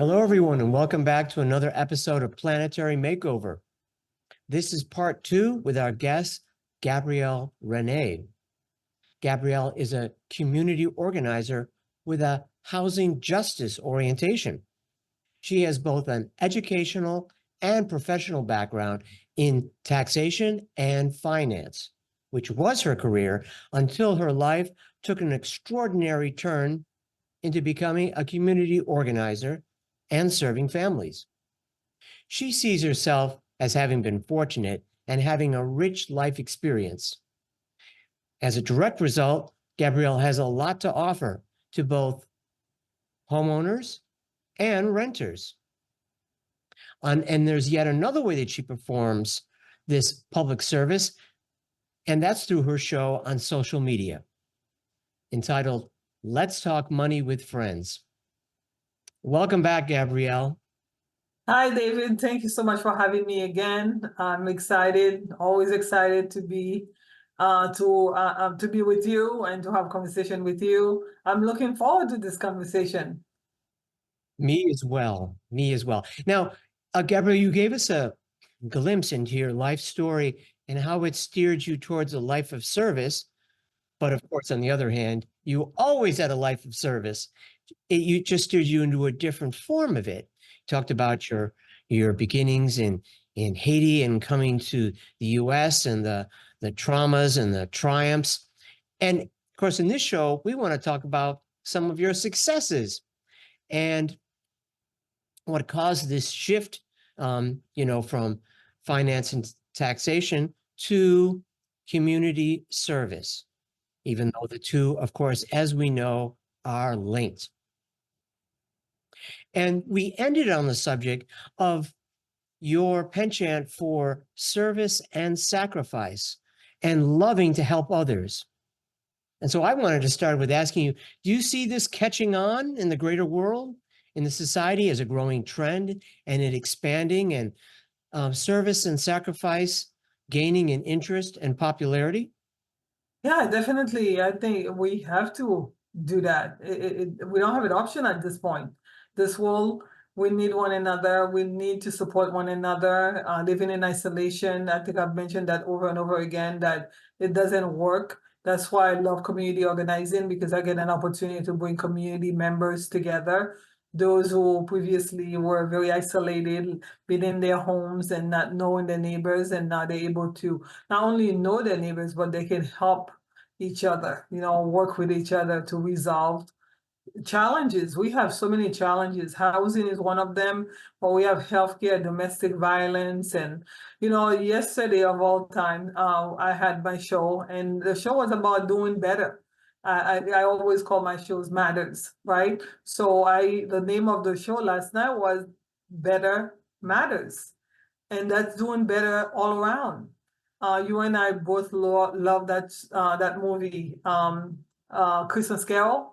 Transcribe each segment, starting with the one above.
Hello, everyone, and welcome back to another episode of Planetary Makeover. This is part 2 with our guest, Gabrielle Rene. Gabrielle is a community organizer with a housing justice orientation. She has both an educational and professional background in taxation and finance, which was her career until her life took an extraordinary turn into becoming a community organizer and serving families. She sees herself as having been fortunate and having a rich life experience. As a direct result, Gabrielle has a lot to offer to both homeowners and renters. And there's yet another way that she performs this public service, and that's through her show on social media entitled Let's Talk Money with Friends. Welcome back, Gabrielle. Hi, David. Thank you so much for having me again. I'm excited, always excited to be with you and to have a conversation with you. I'm looking forward to this conversation. Me as well. Me as well. Now, Gabrielle, you gave us a glimpse into your life story and how it steered you towards a life of service. But of course, on the other hand, you always had a life of service. You just steered you into a different form of it. Talked about your beginnings in Haiti and coming to the U.S. and the traumas and the triumphs. And of course, in this show, we want to talk about some of your successes and what caused this shift, from finance and taxation to community service, even though the two, of course, as we know, are linked. And we ended on the subject of your penchant for service and sacrifice and loving to help others. And so I wanted to start with asking you, do you see this catching on in the greater world, in the society as a growing trend and it expanding and service and sacrifice gaining in interest and popularity? Yeah, definitely. I think we have to do that. We don't have an option at this point. This world, we need one another. We need to support one another. Living in isolation, I think I've mentioned that over and over again, that it doesn't work. That's why I love community organizing, because I get an opportunity to bring community members together. Those who previously were very isolated, been in their homes and not knowing their neighbors, and now they're able to not only know their neighbors, but they can help each other, work with each other to resolve challenges. We have so many challenges. Housing is one of them, but we have healthcare, domestic violence. And, yesterday of all time, I had my show, and the show was about doing better. I always call my shows Matters, right? So the name of the show last night was Better Matters. And that's doing better all around. You and I both love that movie, Christmas Carol.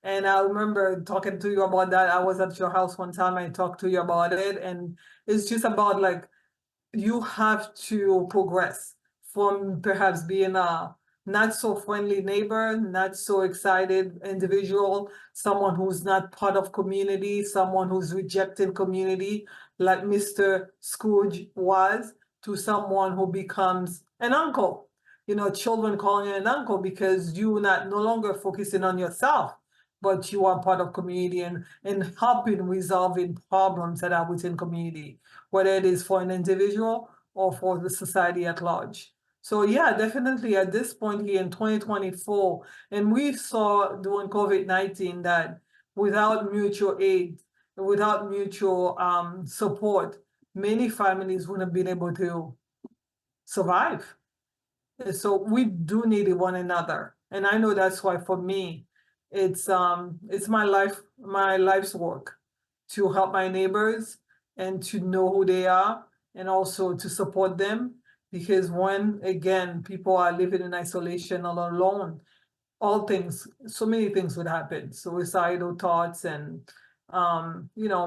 And I remember talking to you about that. I was at your house one time. I talked to you about it. And it's just about like, you have to progress from perhaps being a not so friendly neighbor, not so excited individual, someone who's not part of community, someone who's rejected community, like Mr. Scrooge was, to someone who becomes an uncle. Children calling you an uncle because you're no longer focusing on yourself, but you are part of community and helping resolving problems that are within community, whether it is for an individual or for the society at large. So yeah, definitely at this point here in 2024, and we saw during COVID-19 that without mutual aid, without mutual support, many families wouldn't have been able to survive. And so we do need one another. And I know that's why for me, it's my life's work to help my neighbors and to know who they are and also to support them. Because when, again, people are living in isolation all alone, so many things would happen. Suicidal thoughts and,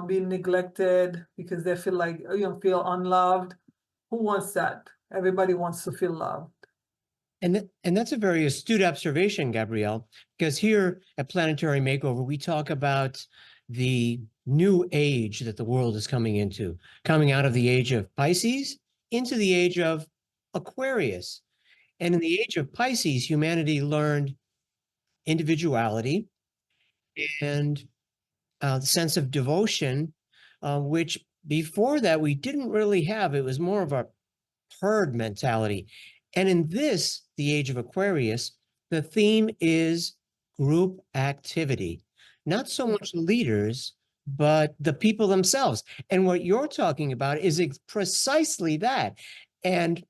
being neglected because they feel like, feel unloved. Who wants that? Everybody wants to feel loved. And that's a very astute observation, Gabrielle, because here at Planetary Makeover, we talk about the new age that the world is coming into, coming out of the age of Pisces into the age of Aquarius. And in the age of Pisces, humanity learned individuality and the sense of devotion, which before that we didn't really have. It was more of a herd mentality. And in this, the age of Aquarius, the theme is group activity, not so much leaders, but the people themselves. And what you're talking about is precisely that. And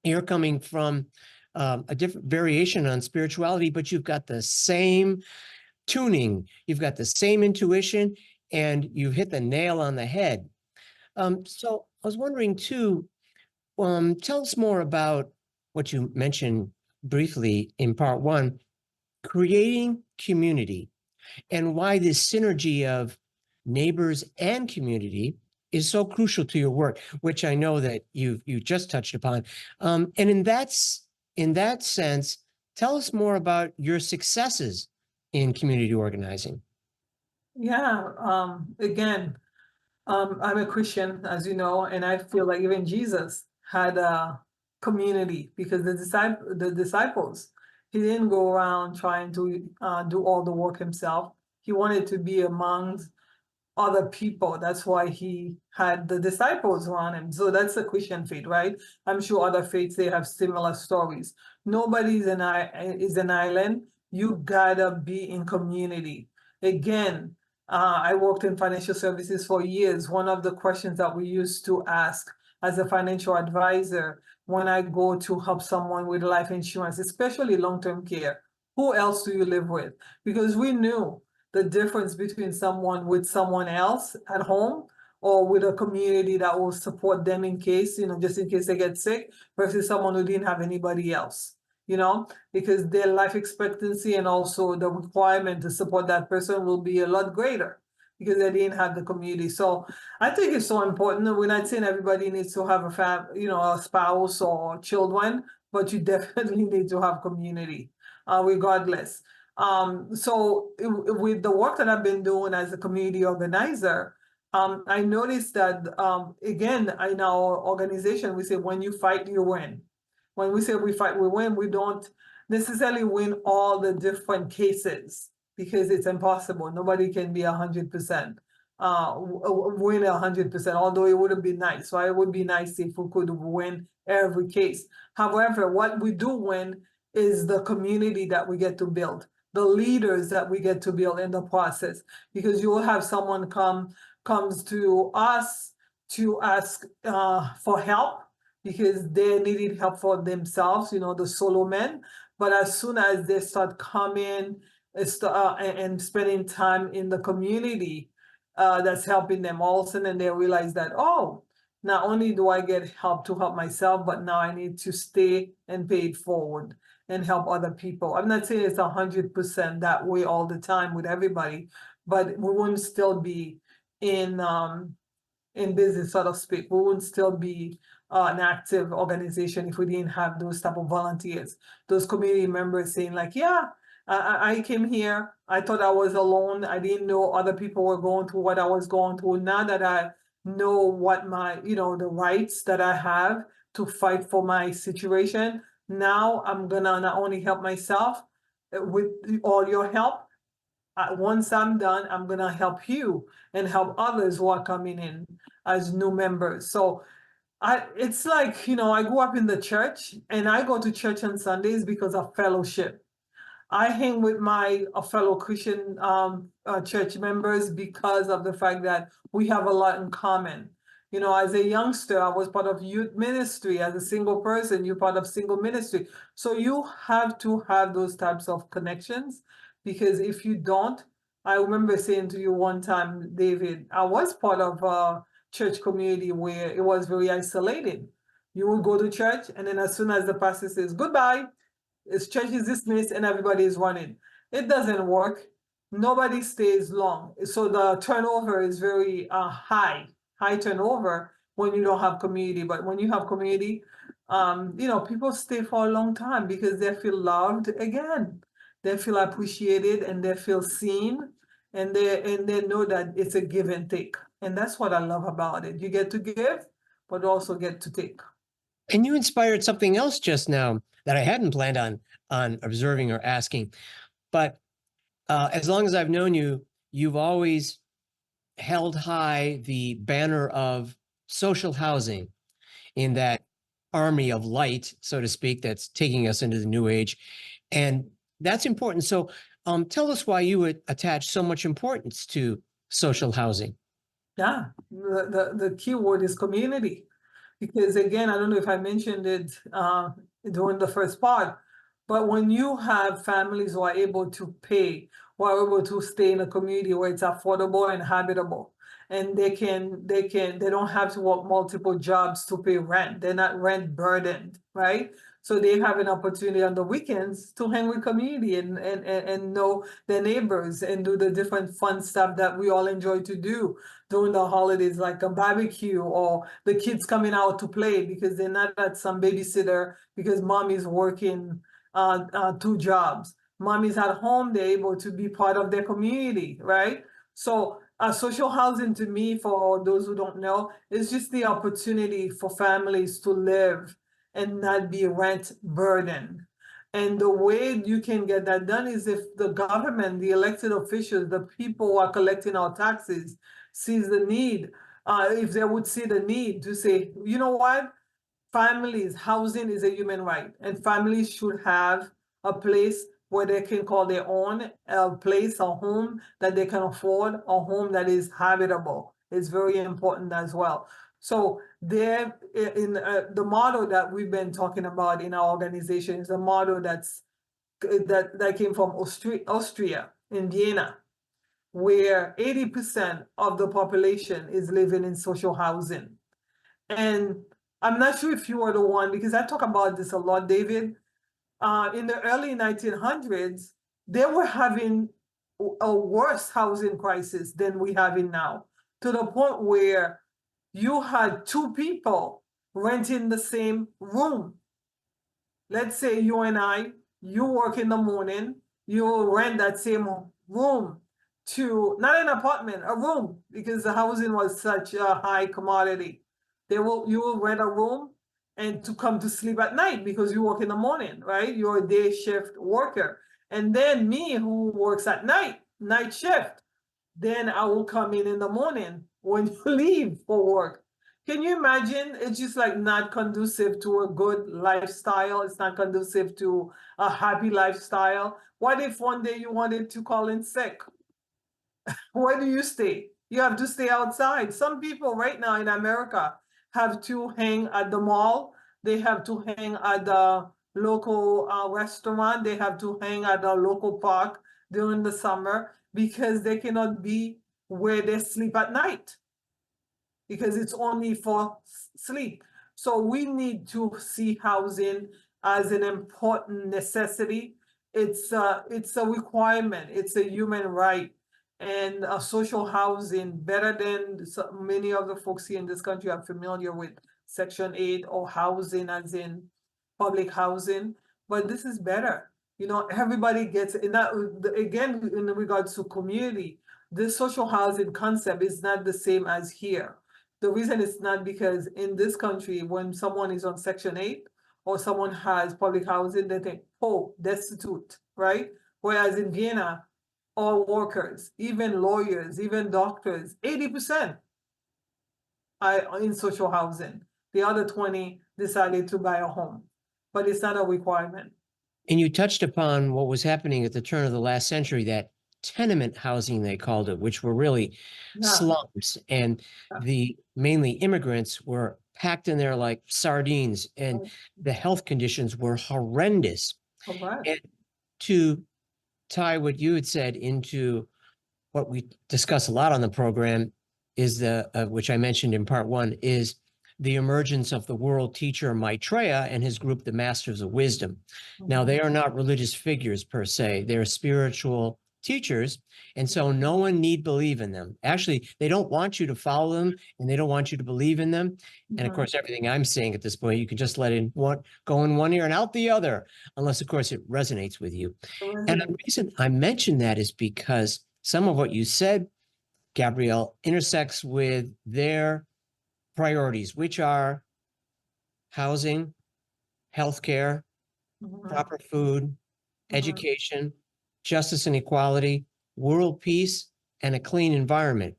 you're coming from a different variation on spirituality, but you've got the same tuning, you've got the same intuition, and you've hit the nail on the head. So I was wondering too, tell us more about what you mentioned briefly in part one, creating community, and why this synergy of neighbors and community is so crucial to your work, which I know that you just touched upon. And in that sense, tell us more about your successes in community organizing. Yeah, again, I'm a Christian, as you know, and I feel like even Jesus had a community because the disciples, he didn't go around trying to do all the work himself. He wanted to be among other people. That's why he had the disciples around him. So that's the Christian faith, right? I'm sure other faiths, they have similar stories. Nobody's is an island. You gotta be in community. Again, I worked in financial services for years. One of the questions that we used to ask as a financial advisor when I go to help someone with life insurance, especially long-term care, who else do you live with? Because we knew the difference between someone with someone else at home or with a community that will support them in case, just in case they get sick, versus someone who didn't have anybody else, because their life expectancy and also the requirement to support that person will be a lot greater because they didn't have the community. So I think it's so important. We're not saying everybody needs to have a spouse or children, but you definitely need to have community, regardless. So with the work that I've been doing as a community organizer, I noticed that, again, in our organization, we say, when you fight, you win. When we say we fight, we win, we don't necessarily win all the different cases because it's impossible. Nobody can be 100%, win 100%, although it would be nice, right? It would be nice if we could win every case. However, what we do win is the community that we get to build, the leaders that we get to build in the process, because you will have someone comes to us to ask for help because they needed help for themselves, the solo men. But as soon as they start coming and spending time in the community that's helping them, all of a sudden they realize that, oh, not only do I get help to help myself, but now I need to stay and pay it forward and help other people. I'm not saying it's 100% that way all the time with everybody, but we wouldn't still be in business, so to speak. We wouldn't still be an active organization if we didn't have those type of volunteers, those community members saying like, yeah, I came here, I thought I was alone, I didn't know other people were going through what I was going through. Now that I know what my, the rights that I have to fight for my situation, now I'm gonna not only help myself with all your help, once I'm done, I'm gonna help you and help others who are coming in as new members. So it's like, I grew up in the church and I go to church on Sundays because of fellowship. I hang with my fellow Christian church members because of the fact that we have a lot in common. As a youngster, I was part of youth ministry. As a single person, you're part of single ministry. So you have to have those types of connections, because if you don't, I remember saying to you one time, David, I was part of a church community where it was very isolated. You would go to church, and then as soon as the pastor says goodbye, it's church is dismissed and everybody is running. It doesn't work. Nobody stays long. So the turnover is very high turnover when you don't have community. But when you have community, people stay for a long time because they feel loved again. They feel appreciated and they feel seen. and they know that it's a give and take. And that's what I love about it. You get to give, but also get to take. And you inspired something else just now that I hadn't planned on observing or asking. But as long as I've known you, you've always held high the banner of social housing in that army of light, so to speak, that's taking us into the new age. And that's important. So tell us why you would attach so much importance to social housing. Yeah, the key word is community. Because again, I don't know if I mentioned it during the first part, but when you have families who are able to pay, who are able to stay in a community where it's affordable and habitable, and they don't have to work multiple jobs to pay rent. They're not rent burdened, right? So they have an opportunity on the weekends to hang with community and know their neighbors and do the different fun stuff that we all enjoy to do during the holidays, like a barbecue or the kids coming out to play because they're not at some babysitter because mommy's working 2 jobs. Mommy's at home, they're able to be part of their community, right? So social housing to me, for those who don't know, is just the opportunity for families to live and not be rent burdened. And the way you can get that done is if the government, the elected officials, the people who are collecting our taxes, sees the need, if they would see the need to say, you know what, families, housing is a human right, and families should have a place where they can call their own, a place, a home that they can afford, a home that is habitable. It's very important as well. So there, in the model that we've been talking about in our organization is a model that came from Austria in Vienna, where 80% of the population is living in social housing. And I'm not sure if you are the one, because I talk about this a lot, David. In the early 1900s, they were having a worse housing crisis than we have in now, to the point where you had 2 people renting the same room. Let's say you and I, you work in the morning, you rent that same room to, not an apartment, a room, because the housing was such a high commodity. You will rent a room and to come to sleep at night because you work in the morning, right? You're a day shift worker. And then me, who works at night shift, then I will come in the morning when you leave for work. Can you imagine? It's just like not conducive to a good lifestyle. It's not conducive to a happy lifestyle. What if one day you wanted to call in sick? Where do you stay? You have to stay outside. Some people right now in America have to hang at the mall. They have to hang at the local restaurant. They have to hang at the local park during the summer because they cannot be where they sleep at night because it's only for sleep. So we need to see housing as an important necessity. It's a requirement. It's a human right. And social housing, better than many of the folks here in this country are familiar with Section 8 or housing as in public housing, but this is better. You know, everybody gets, and that, again, in regards to community, this social housing concept is not the same as here. The reason it's not because in this country, when someone is on Section 8 or someone has public housing, they think, oh, destitute, right? Whereas in Vienna, all workers, even lawyers, even doctors, 80% are in social housing. The other 20 decided to buy a home, but it's not a requirement. And you touched upon what was happening at the turn of the last century, that tenement housing, they called it, which were really Yeah. slums. And the mainly immigrants were packed in there like sardines, and the health conditions were horrendous. Correct. And to tie what you had said into what we discuss a lot on the program is which I mentioned in part 1, is the emergence of the world teacher Maitreya and his group, the Masters of Wisdom. Now, they are not religious figures per se. They're spiritual teachers, and so no one need believe in them. Actually, they don't want you to follow them, and they don't want you to believe in them. And of course, everything I'm saying at this point, you can just let in go in one ear and out the other, unless, of course, it resonates with you. And the reason I mention that is because some of what you said, Gabrielle, intersects with their priorities, which are housing, healthcare, Mhm, proper food, mhm. education, justice and equality, world peace, and a clean environment.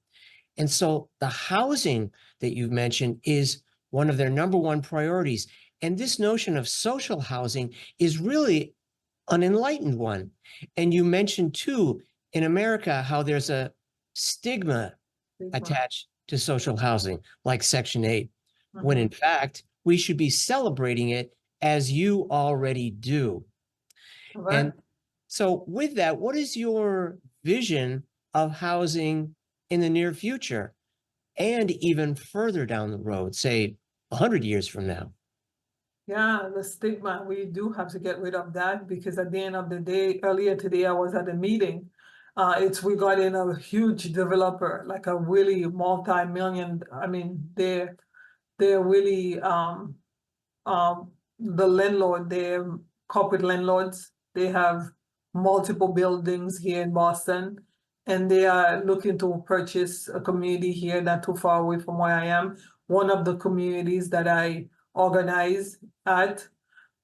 And so the housing that you've mentioned is one of their number one priorities. And this notion of social housing is really an enlightened one. And you mentioned too, in America, how there's a stigma Stigma. attached to social housing, like Section 8, when in Mhm. fact, we should be celebrating it as you already do. And Correct. so, with that, what is your vision of housing in the near future and even further down the road, say 100 years from now? Yeah, the stigma, we do have to get rid of that because at the end of the day, earlier today, I was at a meeting. It's regarding a huge developer, like a really multi-million, I mean, they're really the landlord, they're corporate landlords. They have multiple buildings here in Boston, and they are looking to purchase a community here not too far away from where I am. One of the communities that I organize at.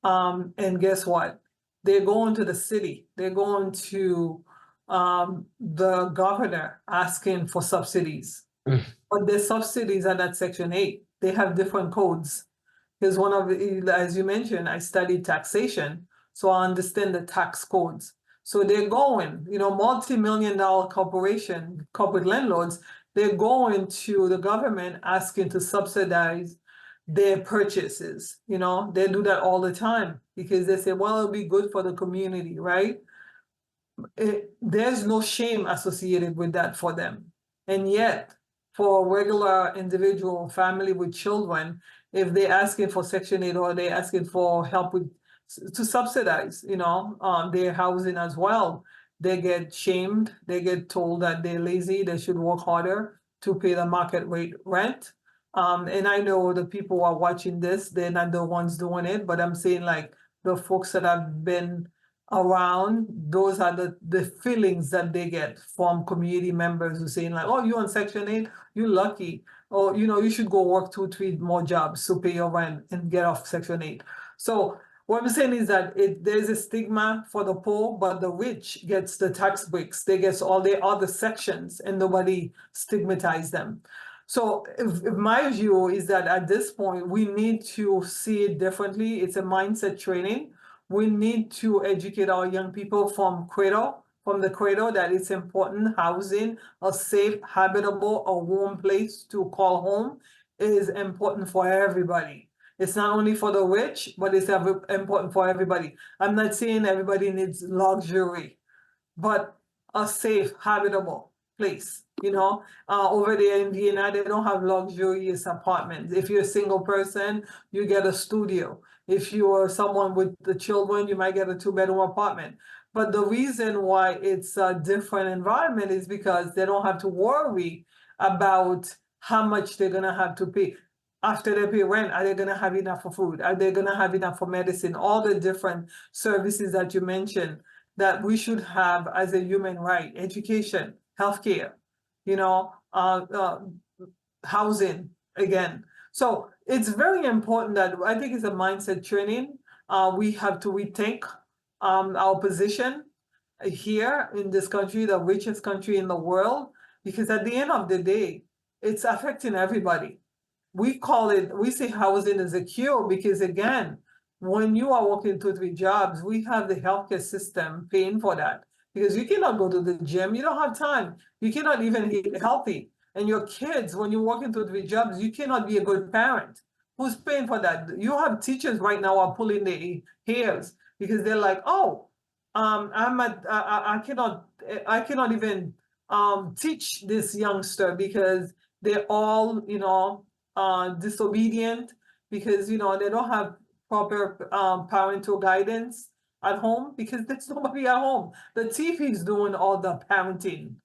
And guess what? They're going to the city. They're going to the governor asking for subsidies. Mm. But the subsidies are not Section 8. They have different codes. Because one of the, as you mentioned, I studied taxation, so I understand the tax codes. So they're going, multi-million dollar corporation, corporate landlords, they're going to the government asking to subsidize their purchases. They do that all the time because they say, well, it'll be good for the community, right? There's no shame associated with that for them. And yet, for a regular individual family with children, if they're asking for Section 8 or they're asking for help with to subsidize, their housing as well, they get shamed. They get told that they're lazy. They should work harder to pay the market rate rent. And I know the people who are watching this, they're not the ones doing it, but I'm saying like the folks that have been around, those are the feelings that they get from community members who saying like, oh, you on Section 8, you lucky. Or, you should go work 2, 3 more jobs to pay your rent and get off Section 8. So what I'm saying is that there's a stigma for the poor, but the rich gets the tax breaks. They get all the other sections and nobody stigmatized them. So if my view is that at this point, we need to see it differently. It's a mindset training. We need to educate our young people from the cradle, that it's important. Housing, a safe, habitable, a warm place to call home is important for everybody. It's not only for the rich, but it's important for everybody. I'm not saying everybody needs luxury, but a safe, habitable place. Over there in Vienna, they don't have luxurious apartments. If you're a single person, you get a studio. If you are someone with the children, you might get a 2-bedroom apartment. But the reason why it's a different environment is because they don't have to worry about how much they're gonna have to pay. After they pay rent, are they gonna have enough for food? Are they gonna have enough for medicine? All the different services that you mentioned that we should have as a human right: education, healthcare, you know, uh, uh, housing again. So it's very important that I think it's a mindset training. We have to rethink our position here in this country, the richest country in the world, because at the end of the day, it's affecting everybody. We say housing is a cure because again, when you are working 2, 3 jobs, we have the healthcare system paying for that because you cannot go to the gym, you don't have time, you cannot even eat healthy. And your kids, when you're working 2, 3 jobs, you cannot be a good parent. Who's paying for that? You have teachers right now are pulling their hairs because they're like, oh, I cannot even teach this youngster because they're all, disobedient because they don't have proper parental guidance at home because there's nobody at home. The TV is doing all the parenting.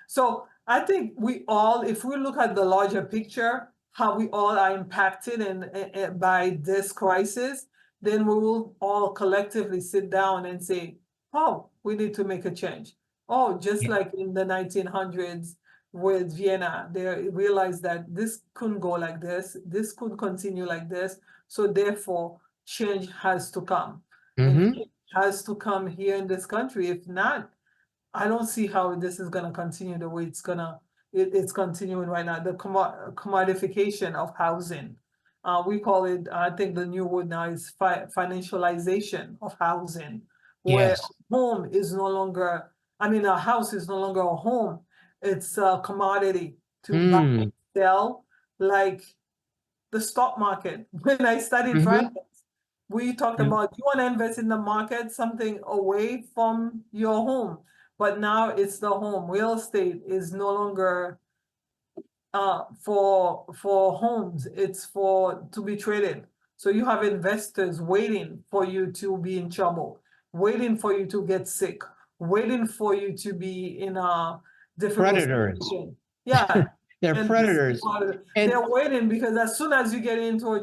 So I think we all, if we look at the larger picture, how we all are impacted by this crisis, then we will all collectively sit down and say, oh, we need to make a change. Oh, just Yeah. like in the 1900s with Vienna, they realized that this couldn't go like this could continue like this, so therefore change has to come. And Mm-hmm. change has to come here in this country. If not, I don't see how this is gonna continue the way it's continuing right now. The commodification of housing. We call it, I think the new word now is financialization of housing, where Yes. home is no longer, I mean, a house is no longer a home. It's a commodity to buy Mm. and sell, like the stock market. When I studied Mm-hmm. finance, we talked about you want to invest in the market, something away from your home. But now it's the home. Real estate is no longer for homes, it's for to be traded. So you have investors waiting for you to be in trouble, waiting for you to get sick, waiting for you to be in a difficult Predators. situation. Yeah, They're and this is predators. part of it. And They're waiting because as soon as you get into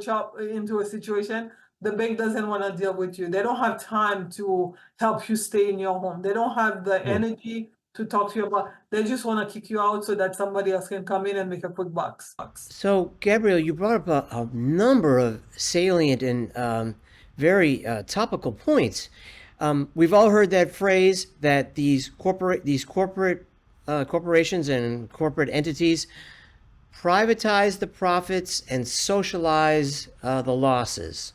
a situation, the bank doesn't want to deal with you. They don't have time to help you stay in your home. They don't have the oh, energy to talk to you about. They just want to kick you out so that somebody else can come in and make a quick bucks. so, Gabriel, you brought up a number of salient and very topical points. We've all heard that phrase that these corporate corporations and corporate entities privatize the profits and socialize the losses.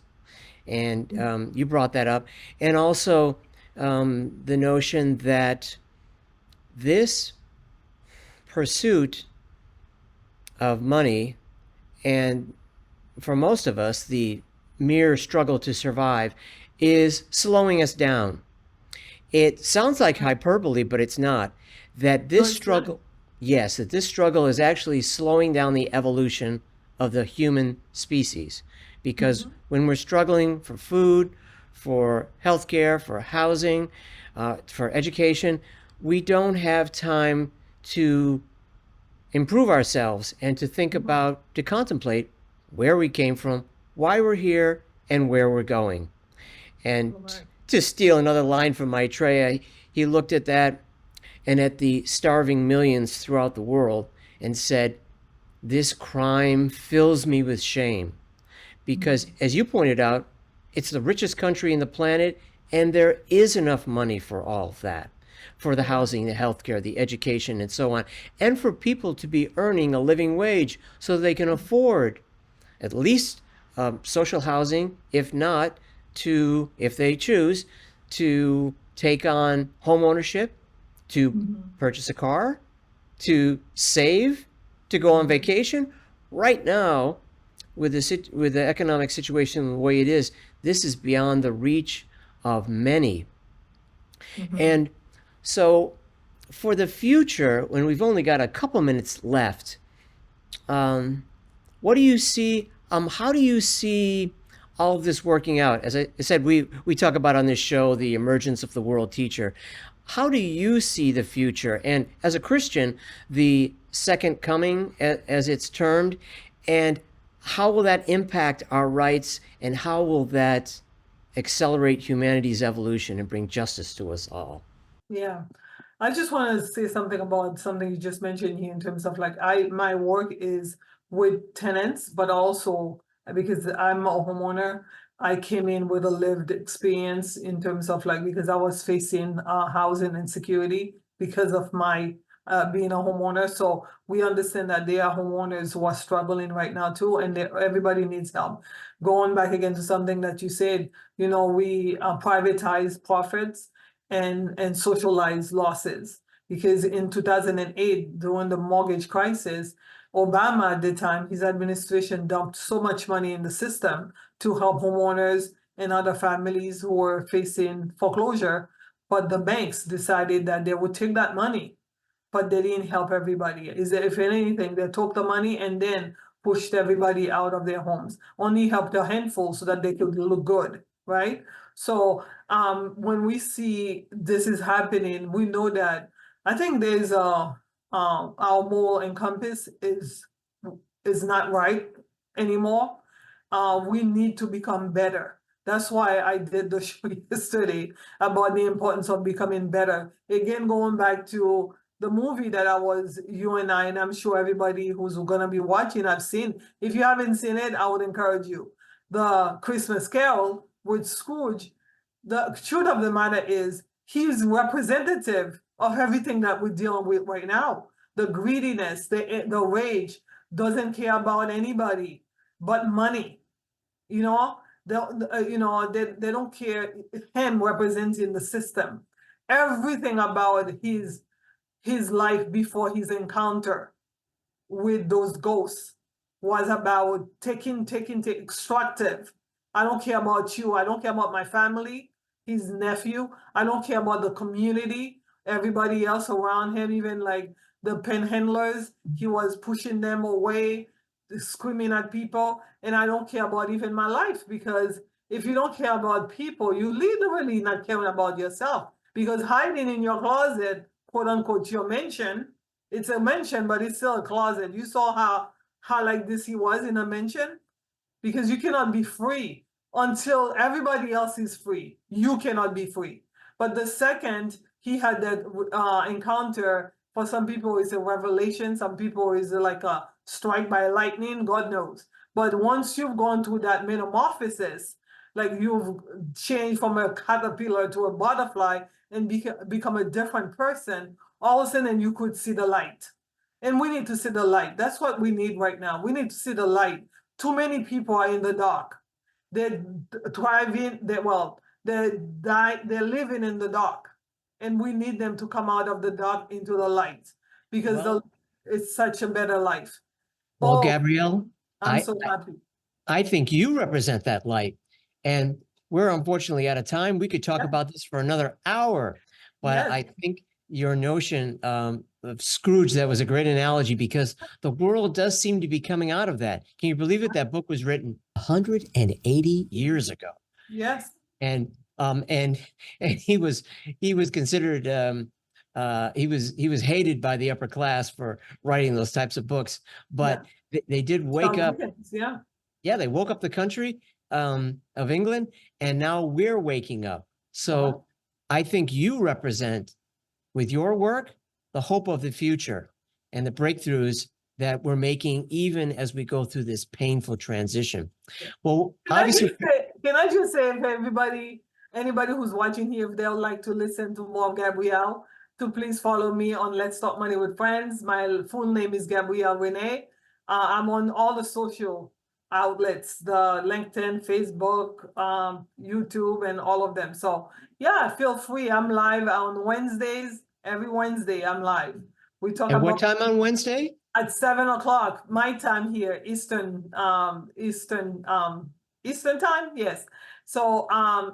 And you brought that up, and also the notion that this pursuit of money, and for most of us, the mere struggle to survive, is slowing us down. It sounds like hyperbole, but it's not. That No, this it's not. struggle, yes, that this struggle is actually slowing down the evolution of the human species. Because when we're struggling for food, for healthcare, for housing, for education, we don't have time to improve ourselves and to think about, to contemplate where we came from, why we're here, and where we're going. And Correct. to steal another line from Maitreya, he looked at that and at the starving millions throughout the world and said, "This crime fills me with shame." Because, as you pointed out, it's the richest country in the planet, and there is enough money for all of that, for the housing, the healthcare, the education, and so on, and for people to be earning a living wage so they can afford at least social housing, if not to, if they choose, to take on home ownership, to purchase a car, to save, to go on vacation. Right now, with the economic situation the way it is, this is beyond the reach of many. And so, for the future, when we've only got a couple minutes left, what do you see? How do you see all of this working out? As I said, we talk about on this show the emergence of the world teacher. How do you see the future? And as a Christian, the second coming, as it's termed, and how will that impact our rights, and how will that accelerate humanity's evolution and bring justice to us all? Yeah. I just want to say something about something you just mentioned here in terms of like my work is with tenants, but also because I'm a homeowner, I came in with a lived experience in terms of like because I was facing housing insecurity because of my being a homeowner. So we understand that there are homeowners who are struggling right now too, and everybody needs help. Going back again to something that you said, we privatize profits and socialize losses. Because in 2008, during the mortgage crisis, Obama at the time, his administration dumped so much money in the system to help homeowners and other families who were facing foreclosure. But the banks decided that they would take that money, but they didn't help everybody. Is that if anything, they took the money and then pushed everybody out of their homes. Only helped a handful so that they could look good, right? So when we see this is happening, we know that I think there's our moral and compass is not right anymore. We need to become better. That's why I did the show yesterday about the importance of becoming better. Again, going back to the movie that you and I, and I'm sure everybody who's gonna be watching, I've seen. If you haven't seen it, I would encourage you. The Christmas Carol with Scrooge, the truth of the matter is he's representative of everything that we're dealing with right now. The greediness, the rage, doesn't care about anybody but money. You know, they don't care. Him representing the system. Everything about his life before his encounter with those ghosts was about taking extractive. I don't care about you. I don't care about my family, his nephew. I don't care about the community, everybody else around him, even like the panhandlers. He was pushing them away, screaming at people. And I don't care about even my life, because if you don't care about people, you literally not caring about yourself. Because hiding in your closet, quote unquote, your mansion, it's a mansion, but it's still a closet. You saw how like this he was in a mansion, because you cannot be free until everybody else is free. You cannot be free. But the second he had that encounter, for some people it's a revelation, some people is like a strike by lightning, God knows. But once you've gone through that metamorphosis, like you've changed from a caterpillar to a butterfly and become a different person, all of a sudden you could see the light. And we need to see the light. That's what we need right now. We need to see the light. Too many people are in the dark. They're thriving, they're living in the dark. And we need them to come out of the dark into the light, because it's such a better life. Well, Gabrielle, I'm so happy. I think you represent that light. And we're unfortunately out of time. We could talk about this for another hour, but I think your notion of Scrooge, that was a great analogy, because the world does seem to be coming out of that. Can you believe it? That book was written 180 years ago. Yes. And he was considered he was hated by the upper class for writing those types of books, but they did wake up. They woke up the country of England, and now we're waking up. So I think you represent, with your work, the hope of the future and the breakthroughs that we're making, even as we go through this painful transition. Well, obviously, can I just say, if anybody who's watching here, if they'd like to listen to more of Gabrielle, to please follow me on Let's Talk Money with Friends. My full name is Gabrielle Rene. I'm on all the social outlets, the LinkedIn, Facebook, YouTube, and all of them. So yeah, feel free. I'm live on Wednesdays. Every Wednesday, I'm live. We talk about what time on Wednesday? At 7 o'clock, my time here, Eastern time. Yes. So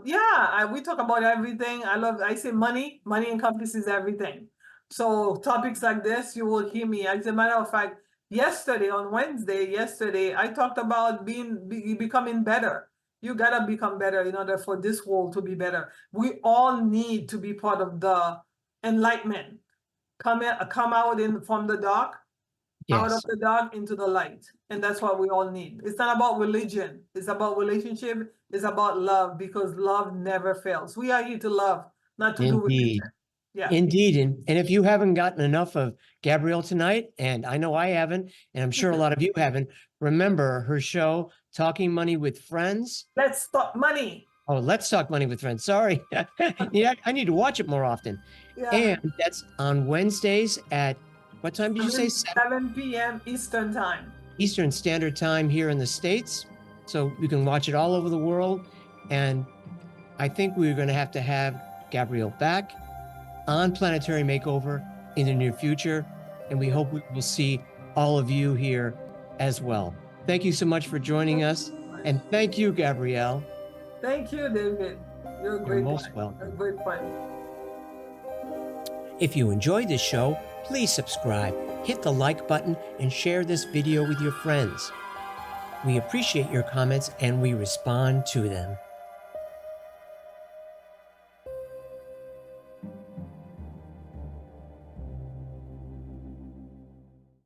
we talk about everything. I say money encompasses everything. So topics like this, you will hear me. As a matter of fact, on Wednesday, I talked about becoming better. You gotta become better in order for this world to be better. We all need to be part of the enlightenment. Come out from the dark. Out of the dark into the light. And that's what we all need. It's not about religion. It's about relationship. It's about love, because love never fails. We are here to love, not to do religion. Indeed. And if you haven't gotten enough of Gabrielle tonight, and I know I haven't, and I'm sure a lot of you haven't, remember her show, Talking Money with Friends. Let's Talk Money. Oh, Let's Talk Money with Friends. Sorry. I need to watch it more often. And that's on Wednesdays at, what time did you say? 7 p.m. Eastern time. Eastern Standard Time here in the States. So you can watch it all over the world. And I think we're going to have Gabrielle back on Planetary Makeover in the near future. And we hope we will see all of you here as well. Thank you so much for joining us. And thank you, Gabrielle. Thank you, David. You're a great most welcome. A great friend. If you enjoyed this show, please subscribe, hit the like button, and share this video with your friends. We appreciate your comments and we respond to them.